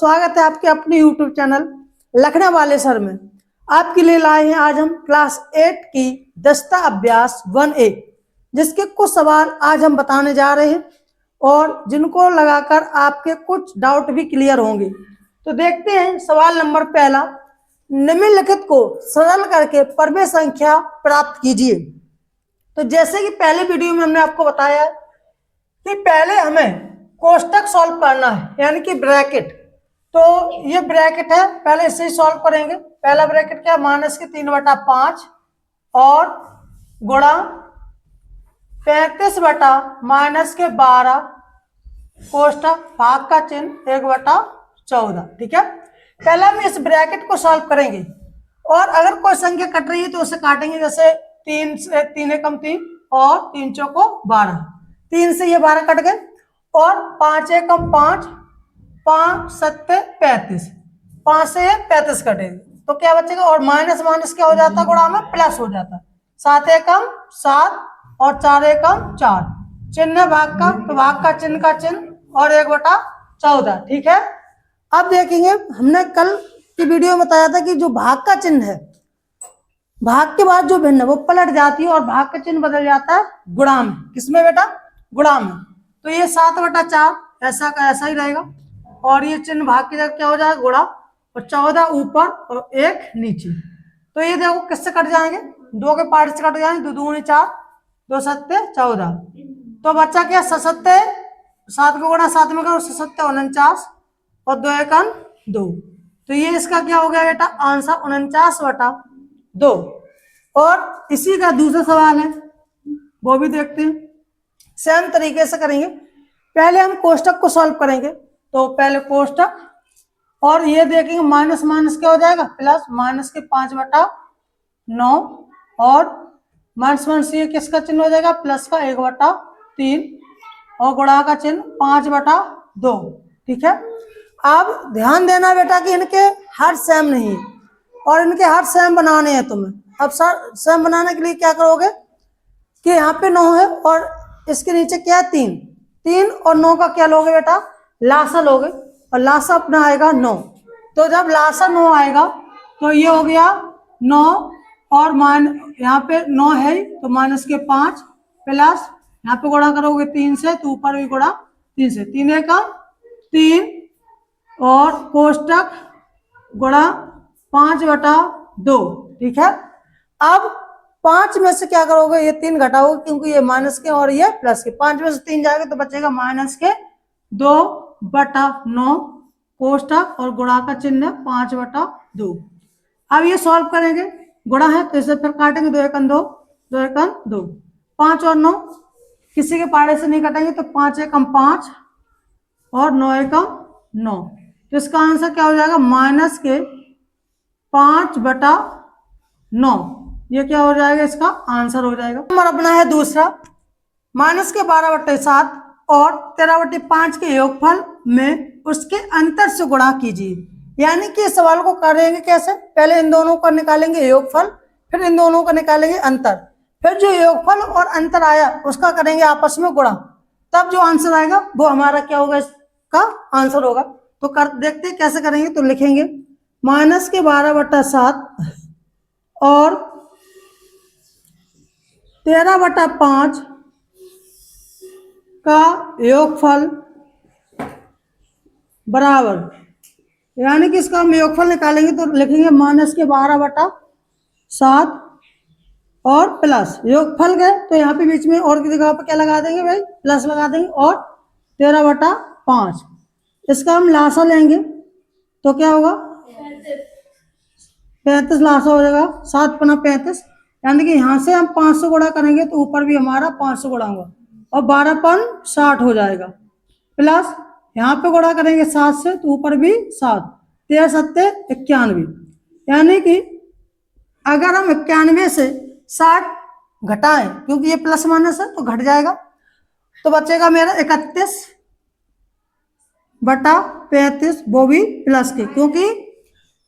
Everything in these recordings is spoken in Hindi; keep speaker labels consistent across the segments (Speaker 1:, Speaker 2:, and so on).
Speaker 1: स्वागत है आपके अपने YouTube चैनल लखने वाले सर में। आपके लिए लाए हैं आज हम क्लास 8 की दस्ता अभ्यास 1A, जिसके कुछ सवाल आज हम बताने जा रहे हैं और जिनको लगाकर आपके कुछ डाउट भी क्लियर होंगे। तो देखते हैं सवाल नंबर पहला, निम्नलिखित को सरल करके परमे संख्या प्राप्त कीजिए। तो जैसे कि पहले वीडियो में हमने आपको बताया कि पहले हमें कोष्टक सॉल्व करना है, यानी कि ब्रैकेट। तो ये ब्रैकेट है, पहले इसे सॉल्व करेंगे। पहला ब्रैकेट क्या, -3/5 और गुणा 35/-12 कोष्टक भाग का चिन्ह 1/14। ठीक है, पहले हम इस ब्रैकेट को सॉल्व करेंगे और अगर कोई संख्या कट रही है तो उसे काटेंगे। जैसे 3 से 3 एकम 3 और 3 चौको 12, 3 से ये 12 कट गए और 5 एकम 5, 5 सत्ते 35, 5 से 35 कटेंगे तो क्या बचेगा, और माइनस माइनस क्या हो जाता है, गुणा में प्लस हो जाता है। 7 एकम 7 और 4 एकम 4, चिन्ह भाग का तो भाग का चिन्ह और 1/14। ठीक है, अब देखेंगे हमने कल की वीडियो में बताया था कि जो भाग का चिन्ह है, भाग के बाद जो भिन्न है वो पलट जाती है और भाग का चिन्ह बदल जाता है गुणा में। किसमें बेटा, गुणा में। तो ये 7/4 ऐसा का ऐसा ही रहेगा और ये चिन्ह भाग की जगह क्या हो जाएगा, गुणा, और 14 ऊपर और 1 नीचे। तो ये देखो किससे कट जाएंगे, 2 के पार्ट से कट जाएंगे, 2 दूनी 4, 2 सत्ते 14। तो बच्चा क्या, 7 7 को गुणा 7 में करो, 7 49 और 2 एकम 2। तो ये इसका क्या हो गया बेटा, आंसर 49/2। और इसी का दूसरा सवाल है, वो भी देखते हैं। सेम तरीके से करेंगे, पहले हम कोष्टक को सॉल्व करेंगे। तो पहले कोष्टक और ये देखेंगे माइनस माइनस क्या हो जाएगा, प्लस, -5/9 और माइनस माइनस ये किसका चिन्ह हो जाएगा, प्लस का 1/3 और गुणा का चिन्ह 5/2। ठीक है, अब ध्यान देना बेटा कि इनके हर सेम नहीं है और इनके हर सेम बनाने हैं तुम्हें। अब सर सेम बनाने के लिए क्या करोगे कि यहाँ पे 9 है और इसके नीचे क्या है, 3, 3 और 9 का क्या लोगे बेटा, लासा लोगे और लासा अपना आएगा 9। तो जब लासा 9 आएगा तो ये हो गया 9 और यहाँ पे 9 है तो -5 प्लस यहाँ पे गुणा करोगे 3 से तो ऊपर भी गुणा 3 से, 3 एकम 3 और कोष्टक गुणा 5/2। ठीक है, अब 5 में से क्या करोगे, ये 3 घटाओगे क्योंकि ये माइनस के और ये प्लस के। 5 में से 3 जाएगा तो बचेगा -2/9 कोष्टक और गुणा का चिन्ह 5/2। अब ये सॉल्व करेंगे, गुणा है तो इसे फिर काटेंगे, 2 एकम 2, 2 एकम 2, 5 और 9 किसी के पाड़े से नहीं कटेंगे तो 5 एकम 5 और 9 एकम 9। तो इसका आंसर क्या हो जाएगा, -5/9। ये क्या हो जाएगा, इसका आंसर हो जाएगा। नंबर अपना है दूसरा, -12/7 और 13/5 के योगफल में उसके अंतर से गुणा कीजिए। यानी कि इस सवाल को करेंगे कैसे, पहले इन दोनों का निकालेंगे योगफल, फिर इन दोनों का निकालेंगे अंतर, फिर जो योगफल और अंतर आया उसका करेंगे आपस में गुणा, तब जो आंसर आएगा वो हमारा क्या होगा, इसका आंसर होगा। तो कर देखते हैं कैसे करेंगे। तो लिखेंगे -12/7 और 13/5 का योगफल बराबर, यानी कि इसका हम योगफल निकालेंगे तो लिखेंगे -12/7 और प्लस योगफल गए तो यहाँ पे बीच में और की जगह पर क्या लगा देंगे भाई, प्लस लगा देंगे, और 13/5 इसका हम लासा लेंगे तो क्या होगा, 35 लासा हो जाएगा, 7×5 यानी कि यहाँ से हम 500 गुणा करेंगे तो ऊपर भी हमारा 500 गुणा होगा और 12×5 = 60 हो जाएगा, प्लस यहाँ पे गुणा करेंगे 7 से तो ऊपर भी 7, 13 सत्ते 91। यानी कि अगर हम 91 से 60 घटाएं, क्योंकि ये प्लस माइनस है तो घट जाएगा, तो बचेगा मेरा 31/35, वो भी प्लस के, क्योंकि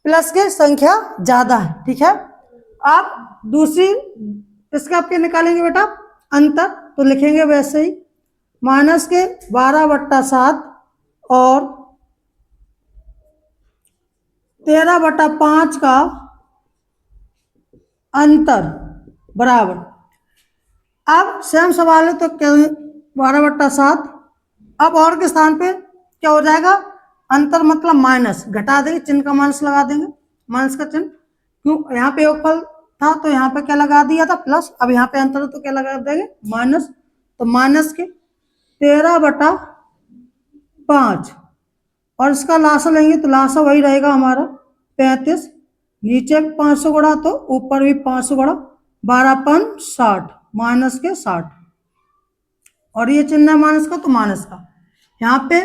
Speaker 1: प्लस के संख्या ज्यादा है। ठीक है, आप दूसरी इसका आपके निकालेंगे बेटा अंतर, तो लिखेंगे वैसे ही -12/7 और 13/5 का अंतर बराबर। अब सेम सवाल है तो क्या, 12/7। अब और के स्थान पे क्या हो जाएगा, अंतर मतलब माइनस, घटा देंगे, चिन्ह का माइनस लगा देंगे, माइनस का चिन्ह। क्यों, यहाँ पे योगफल था तो यहाँ पे क्या लगा दिया था, प्लस। अब यहाँ पे अंतर तो क्या लगा देंगे, माइनस। तो माइनस के 13/5 और इसका लासा लेंगे तो लासा वही रहेगा हमारा 35। नीचे 500 गुणा तो ऊपर भी 500 गुणा, 12×5 = 60, माइनस के 60। और ये चिन्ह है माइनस का तो माइनस का, यहाँ पे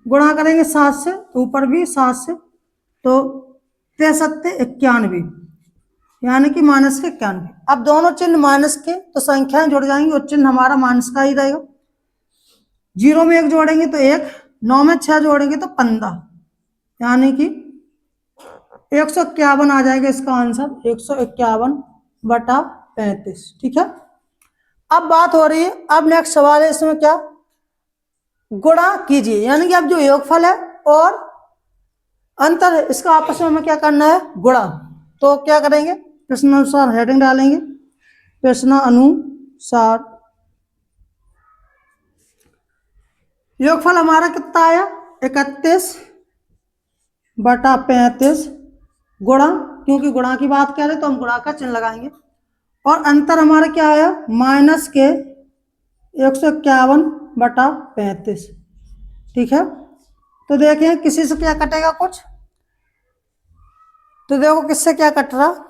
Speaker 1: गुणा करेंगे 7 से तो ऊपर भी 7 से, तो 93×91, यानी कि माइनस के 91। अब दोनों चिन्ह माइनस के तो संख्याएं जुड़ जाएंगी और चिन्ह हमारा माइनस का ही रहेगा। 0 में 1 जोड़ेंगे तो 1, 9 में 6 जोड़ेंगे तो 15, यानी कि 151 आ जाएगा इसका आंसर, 151/35। ठीक है। अब बात हो रही है, अब नेक्स्ट सवाल है, इसमें क्या, गुणा कीजिए, यानी कि अब जो योगफल है और अंतर है इसका आपस में हमें क्या करना है, गुणा। तो क्या करेंगे, प्रश्नानुसार हेडिंग डालेंगे, प्रश्नानुसार योगफल हमारा कितना आया, 31/35 गुणा, क्योंकि गुणा की बात कर रहे तो हम गुणा का चिन्ह लगाएंगे। और अंतर हमारा क्या आया, माइनस के 151/35। ठीक है। तो देखें किसी से क्या कटेगा कुछ, तो देखो किससे क्या कट रहा,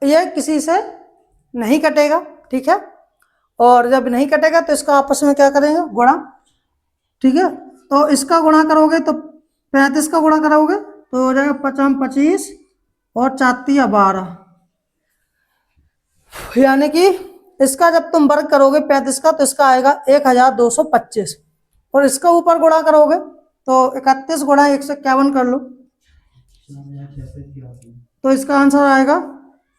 Speaker 1: ये किसी से नहीं कटेगा। ठीक है। और जब नहीं कटेगा तो इसका आपस में क्या करेंगे, गुणा। ठीक है। तो इसका गुणा करोगे तो 35 का गुणा करोगे तो हो जाएगा 55 और 4 12, यानी कि इसका जब तुम वर्ग करोगे 35 का तो इसका आएगा 1225। और इसका ऊपर गुणा करोगे तो 31 गुणा 151 कर लो तो इसका आंसर आएगा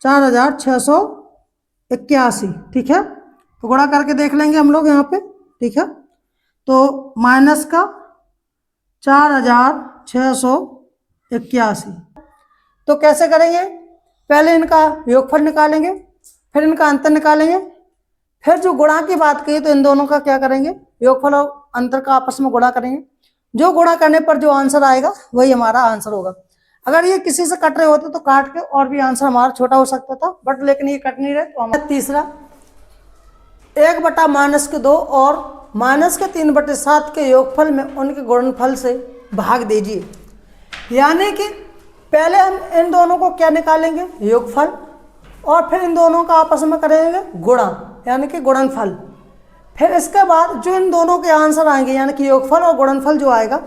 Speaker 1: 4681। ठीक है। तो गुणा करके देख लेंगे हम लोग यहाँ पे। ठीक है। तो माइनस का 4681। तो कैसे करेंगे, पहले इनका योगफल निकालेंगे, फिर इनका अंतर निकालेंगे, फिर जो गुणा की बात कही तो इन दोनों का क्या करेंगे, योगफल और अंतर का आपस में गुणा करेंगे। जो गुणा करने पर जो आंसर आएगा वही हमारा आंसर होगा। अगर ये किसी से कट रहे होते तो काट के और भी आंसर हमारा छोटा हो सकता था, बट लेकिन ये कट नहीं रहे तो हमारा तीसरा 1/-2 और -3/7 के योगफल में उनके गुणनफल से भाग दीजिए। यानी कि पहले हम इन दोनों को क्या निकालेंगे, योगफल, और फिर इन दोनों का आपस में करेंगे गुणा, यानी कि गुणनफल। फिर इसके बाद जो इन दोनों के आंसर आएंगे, यानी कि योगफल और गुणनफल जो आएगा,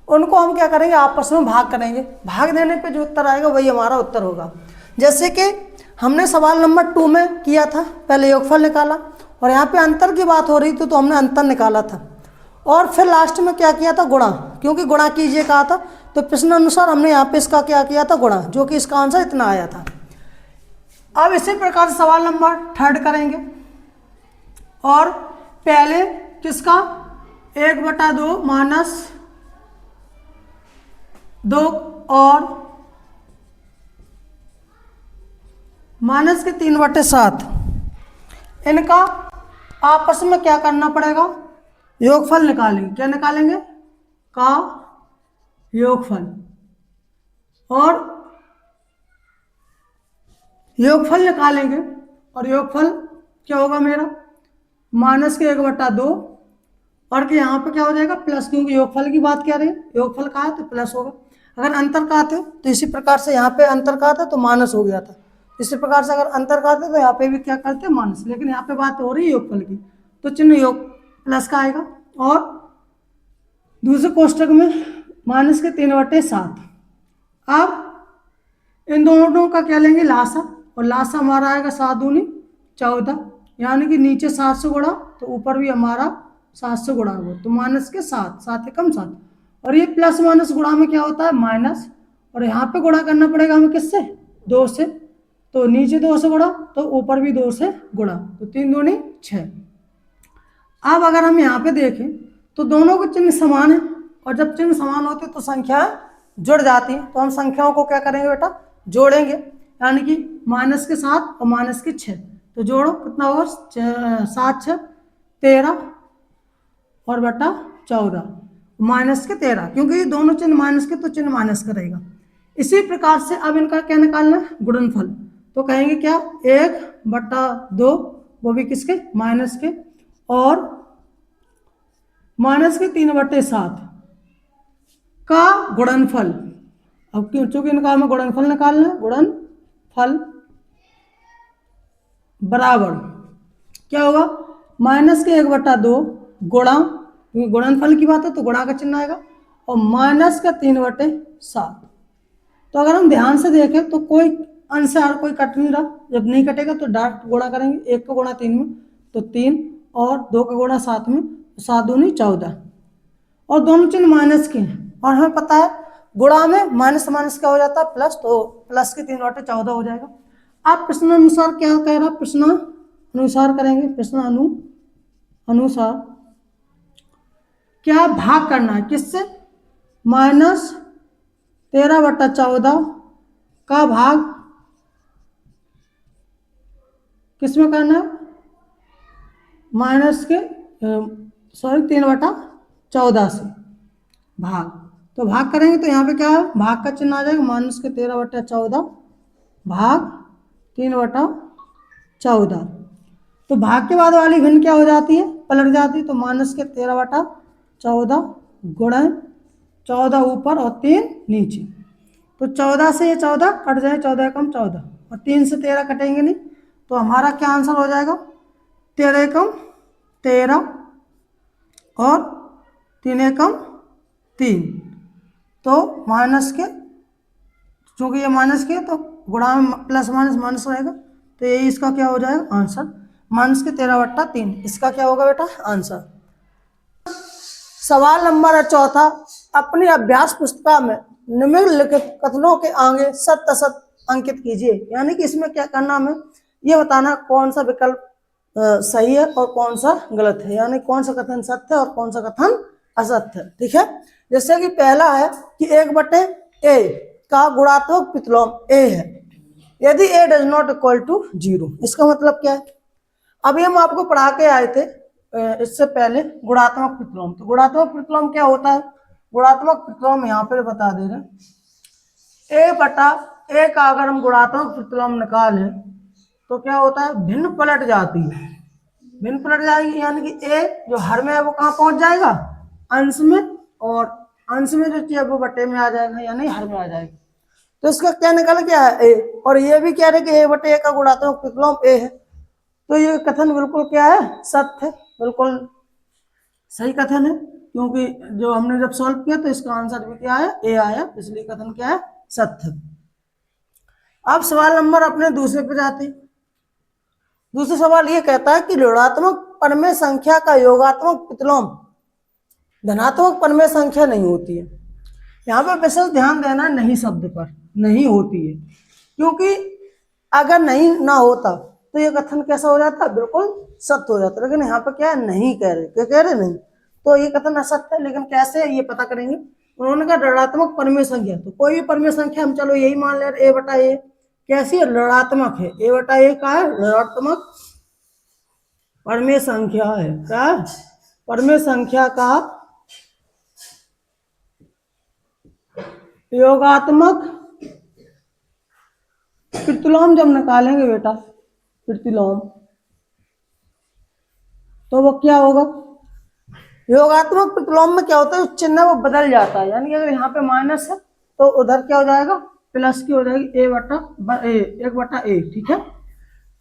Speaker 1: उनको हम क्या करेंगे, आपस में भाग करेंगे। भाग देने पे जो उत्तर आएगा वही हमारा उत्तर होगा। जैसे कि हमने सवाल नंबर 2 में किया था, पहले योगफल निकाला और यहाँ पे अंतर की बात हो रही थी तो हमने अंतर निकाला था, और फिर लास्ट में क्या किया था, गुणा, क्योंकि गुणा कीजिए कहा था। तो प्रश्न अनुसार हमने यहाँ पे इसका क्या किया था, गुणा, जो कि इसका आंसर इतना आया था। अब इसी प्रकार से सवाल नंबर 3 करेंगे, और पहले किसका, 1/2 -2 और -3/7 इनका आपस में क्या करना पड़ेगा, योगफल निकालेंगे। क्या निकालेंगे, का योगफल। और योगफल निकालेंगे और योगफल क्या होगा मेरा, -1/2 और कि यहाँ पे क्या हो जाएगा, प्लस, क्योंकि योगफल की बात क्या रही है, योगफल कहा है तो प्लस होगा। अगर अंतर कहा थे तो इसी प्रकार से यहाँ पे अंतर कहा था तो माइनस हो गया था। इसी प्रकार से अगर अंतर कहा था तो यहाँ पे भी क्या करते हैं, माइनस। लेकिन यहाँ पे बात हो रही है योगफल की तो चिन्ह योग प्लस का आएगा। और दूसरे कोष्टक में -3/7। अब इन दोनों का क्या लेंगे, लासा, और लासा हमारा आएगा 7 दूनी 14, यानी कि नीचे 7 से गुणा तो ऊपर भी हमारा 7 से गुणा होगा, तो -7, 7 एकम 7। और ये प्लस माइनस गुणा में क्या होता है, माइनस, और यहाँ पे गुणा करना पड़ेगा हमें किससे, 2 से, तो नीचे 2 से गुणा तो ऊपर भी 2 से गुणा, तो 3 दूनी 6। अब अगर हम यहाँ पे देखें तो दोनों के चिन्ह समान है, और जब चिन्ह समान होते तो संख्या जुड़ जाती है। तो हम संख्याओं को क्या करेंगे बेटा, जोड़ेंगे, यानी कि माइनस के 7 और माइनस के 6, तो जोड़ो कितना होगा, 7 6 13 और बटा 14 माइनस के 13, क्योंकि ये दोनों चिन्ह माइनस के तो चिन्ह माइनस का रहेगा। इसी प्रकार से अब इनका क्या निकालना है, गुणनफल। तो कहेंगे क्या, 1/2, वो भी किसके, माइनस के, और माइनस के 3/7 का गुणनफल। अब चूंकि इनका हमें गुणनफल निकालना है, गुणनफल बराबर क्या होगा, माइनस के 1/2 गुणा, क्योंकि गुणनफल की बात है तो गुणा का चिन्ह आएगा, और माइनस का 3/7। तो अगर हम ध्यान से देखें तो कोई अंश और कोई कट नहीं रहा, जब नहीं कटेगा तो डायरेक्ट गुणा करेंगे, 1 का गुणा 3 में तो 3, और 2 का गुणा 7 में, 7 दूनी 14, और दोनों चिन्ह माइनस के हैं, और हमें पता है गुणा में माइनस माइनस क्या हो जाता है, प्लस, तो प्लस के 3/14 हो जाएगा। आप प्रश्न अनुसार क्या कह रहा, प्रश्न अनुसार करेंगे, प्रश्न अनुसार क्या भाग करना है, किससे, -13/14 का भाग किसमें करना है, माइनस के 3/14 से भाग। तो भाग करेंगे तो यहाँ पे क्या है, भाग का चिन्ह आ जाएगा, -13/14 भाग 3/14। तो भाग के बाद वाली भिन्न क्या हो जाती है, पलट जाती है, तो -13/14 गुणा 14 ऊपर और 3 नीचे, तो 14 से ये 14 कट जाए, 14 कम 14, और 3 से 13 कटेंगे नहीं, तो हमारा क्या आंसर हो जाएगा, 13 कम 13 और 3 कम 3, तो माइनस के, चूंकि ये माइनस के तो गुणा में प्लस माइनस माइनस रहेगा, तो ये इसका क्या हो जाएगा आंसर, माइनस के 13/3, इसका क्या होगा बेटा आंसर। सवाल नंबर 4, अपनी अभ्यास पुस्तिका में निम्नलिखित कथनों के आगे सत्य असत्य अंकित कीजिए, यानी कि इसमें क्या करना, हमें ये बताना कौन सा विकल्प सही है और कौन सा गलत है, यानी कौन सा कथन सत्य है और कौन सा कथन असत्य है, ठीक है। जैसे कि पहला है कि 1/a का गुणात्मक प्रतिलोम a है यदि a does not equal to 0। इसका मतलब क्या है, अभी हम आपको पढ़ा के आए थे इससे पहले गुणात्मक प्रतिलोम। तो गुणात्मक प्रतिलोम क्या होता है, गुणात्मक प्रतिलोम यहाँ पर बता दे रहे हैं, a/a का अगर हम गुणात्मक प्रतिलोम निकालें तो क्या होता है, भिन्न पलट जाती है, भिन्न पलट जाएगी, यानी कि a जो हर में है वो कहाँ पहुंच जाएगा, अंश में, और अंश में जो चीज है वो बटे में आ जाएगा, यानी हर में आ जाएगा। तो इसका क्या निकल गया है a, और ये भी कह रहे कि a/a का गुणात्मक प्रतिलोम a है, तो ये कथन बिल्कुल क्या है, सत्य है, बिल्कुल सही कथन है, क्योंकि जो हमने जब सॉल्व किया तो इसका आंसर भी क्या है, a आया, इसलिए कथन क्या है, सत्य। अब सवाल नंबर अपने दूसरे पे जाते हैं। दूसरा सवाल ये कहता है कि ऋणात्मक परमेय संख्या का योगात्मक प्रतिलोम धनात्मक परमेय संख्या नहीं होती है। यहाँ पर विशेष ध्यान देना नहीं शब्द पर, नहीं होती है, क्योंकि अगर नहीं ना होता तो ये कथन कैसा हो जाता, बिल्कुल सत्य हो जाता, लेकिन यहाँ पर क्या है, नहीं कह रहे, क्या कह रहे, नहीं, तो ये कथन असत्य है। लेकिन कैसे ये पता करेंगे, उन्होंने कहा ऋणात्मक परमेय संख्या, तो कोई भी परमेय संख्या हम चलो यही मान ले, a/a कैसी है, ऋणात्मक है, a/a का है ऋणात्मक परमेय संख्या है, क्या परमेय संख्या का योगात्मक प्रतिलोम जब निकालेंगे बेटा, प्रतिलोम, तो वो क्या होगा, योगात्मक प्रतिलोम में क्या होता है, चिन्ह वो बदल जाता है, यानी अगर यहाँ पे माइनस है तो उधर क्या हो जाएगा, प्लस की हो जाएगी, 1/a, ठीक है,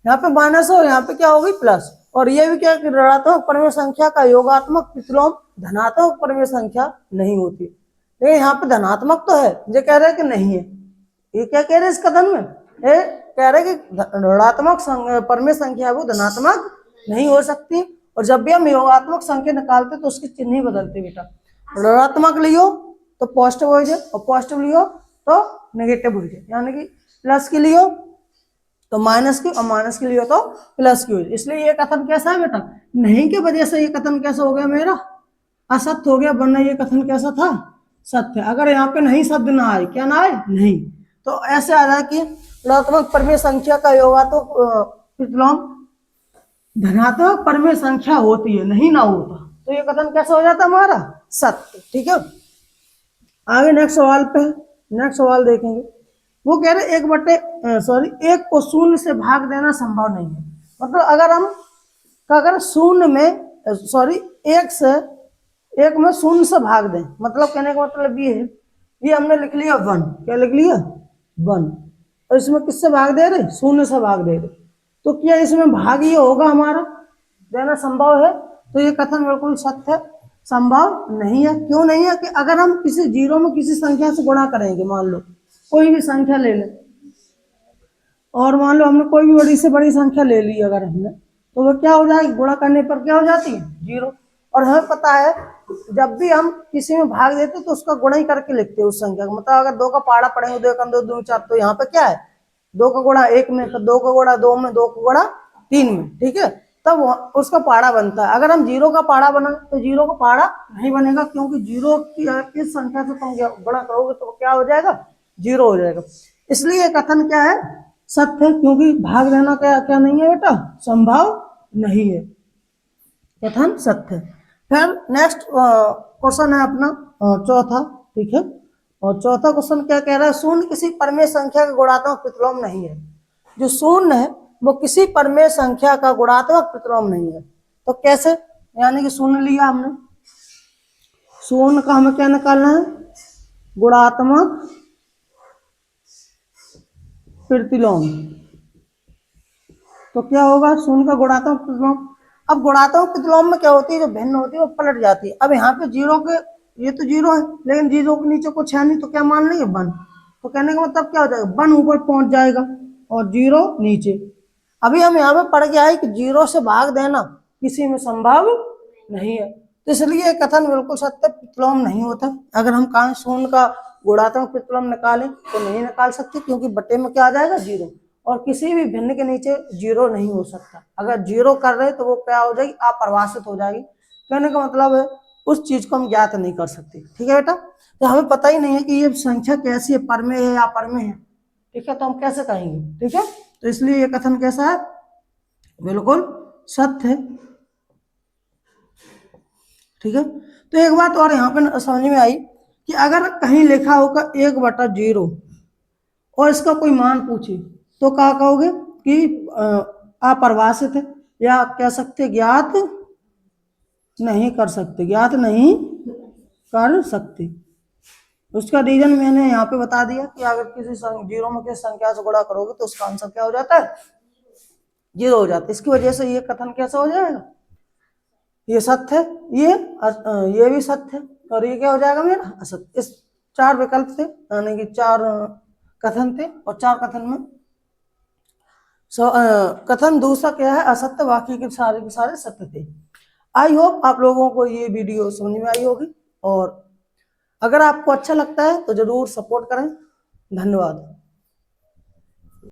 Speaker 1: यहाँ पे माइनस हो, यहाँ पे क्या होगी, प्लस। और ये भी क्या, ऋणात्मक परमेय संख्या का योगात्मक प्रतिलोम धनात्मक परमेय संख्या नहीं होती, लेकिन यहाँ पे धनात्मक तो है, ये कह रहे हैं कि नहीं है, ये क्या कह रहे हैं इस कथन में, ये कह रहे हैं कि ऋणात्मक परमेय संख्या वो धनात्मक नहीं हो सकती, और जब भी हम योगात्मक संख्या निकालते तो उसके चिन्ह ही बदलते बेटा, ऋणात्मक लियो तो पॉजिटिव हो जाए, और पॉजिटिव लियो तो नेगेटिव हो जाए, यानी कि प्लस के लियो तो माइनस की, और माइनस के लिए तो प्लस की हो जाए। इसलिए ये कथन कैसा है बेटा, नहीं के वजह से ये कथन कैसा हो गया मेरा, असत्य हो गया, वरना ये कथन कैसा था, सत्य। अगर यहाँ पे नहीं शब्द ना आए, क्या ना आए, नहीं, तो ऐसे आ रहा कि ऋणात्मक परमेय संख्या का योगात्मक प्रतिलोम धनात्मक परमेय संख्या होती है, नहीं ना होता, तो ये कथन कैसा हो जाता हमारा, सत्य। ठीक है, आगे नेक्स्ट सवाल पे, नेक्स्ट सवाल देखेंगे। वो कह रहे एक को शून्य से भाग देना संभव नहीं है। मतलब अगर शून्य में एक में शून्य से भाग दें, मतलब कहने का मतलब ये है, ये हमने लिख लिया 1, क्या लिख लिया 1, और इसमें किससे भाग दे रहे, शून्य से भाग दे रहे, तो क्या इसमें भाग ये होगा हमारा, देना संभव है, तो ये कथन बिल्कुल सत्य है, संभव नहीं है। क्यों नहीं है कि अगर हम किसी जीरो में किसी संख्या से गुणा करेंगे, मान लो कोई भी संख्या ले लें, और मान लो हमने कोई भी बड़ी से बड़ी संख्या ले ली, अगर हमने, तो वो क्या हो जाएगी, गुणा करने पर क्या हो जाती है, 0। और हमें पता है जब भी हम किसी में भाग देते तो उसका गुणा ही करके लिखते हैं उस संख्या का। मतलब अगर 2 का पहाड़ा पढ़ेंगे, 2 1 2 2 4, तो यहाँ पे क्या है, 2 का गुणा 1 में, फिर 2 का गुणा 2 में, 2 का गुणा 3 में, ठीक है, तब उसका पहाड़ा बनता है। अगर हम 0 का पहाड़ा बना तो 0 का पहाड़ा नहीं बनेगा, क्योंकि 0 की किस संख्या से तुम गुणा करोगे तो क्या हो जाएगा, 0 हो जाएगा। इसलिए कथन क्या है, सत्य है, क्योंकि भाग देना क्या क्या नहीं है बेटा, संभव नहीं है, कथन सत्य है। फिर नेक्स्ट क्वेश्चन है अपना चौथा। ठीक है, और चौथा क्वेश्चन क्या कह रहा है, शून्य किसी परमेय संख्या का गुणात्मक प्रतिलोम नहीं है। जो शून्य है वो किसी परमेय संख्या का गुणात्मक प्रतिलोम नहीं है। तो कैसे, यानी कि शून्य लिया हमने, शून्य का हमें क्या निकालना है, गुणात्मक प्रतिलोम। तो क्या होगा, शून्य का गुणात्मक प्रतिलोम। अब गुणात्मक प्रतिलोम में क्या होती है, जो भिन्न होती है वो पलट जाती है। अब यहाँ पे 0 के, ये तो 0 है, लेकिन 0 के नीचे कुछ है नहीं, तो क्या मान लेंगे 1। तो कहने का मतलब क्या हो जाएगा, 1 ऊपर पहुंच जाएगा और 0 नीचे। अभी हम यहाँ पे पढ़ के आए कि 0 से भाग देना किसी में संभव नहीं है, तो इसलिए कथन बिल्कुल सत्य, प्रतिलोम नहीं होता। अगर हम कहें शून्य का गुणात्मक प्रतिलोम निकालें तो नहीं निकाल सकते, क्योंकि बटे में क्या आ जाएगा, 0, और किसी भी भिन्न के नीचे 0 नहीं हो सकता। अगर 0 कर रहे तो वो क्या हो जाएगी, अपरिभाषित हो जाएगी। कहने का मतलब है उस चीज को हम ज्ञात नहीं कर सकते। ठीक है बेटा, तो हमें पता ही नहीं है कि ये संख्या कैसी है, परमेय है या अपरमेय है, ठीक है, तो हम कैसे कहेंगे। ठीक है, तो इसलिए ये कथन कैसा है, बिल्कुल सत्य है। ठीक है, तो एक बात और यहाँ पे समझ में आई कि अगर कहीं लिखा होगा 1/0 और इसका कोई मान पूछे तो क्या कहोगे कि अपरिभाषित है, या कह सकते ज्ञात नहीं कर सकते, ज्ञात नहीं कर सकते। उसका रीजन मैंने यहाँ पे बता दिया कि अगर किसी 0 में किसी संख्या से गुणा करोगे तो उसका आंसर क्या हो जाता है, 0 हो जाता है। इसकी वजह से ये कथन कैसा हो जाएगा, ये सत्य है, ये भी सत्य है, और ये क्या हो जाएगा मेरा असत्य। इस 4 विकल्प थे, यानी कि 4 कथन थे, और 4 कथन में कथन दूसरा क्या है, असत्य, बाकी के सारे सत्य थे। आई होप आप लोगों को ये वीडियो समझ में आई होगी, और अगर आपको अच्छा लगता है तो जरूर सपोर्ट करें। धन्यवाद।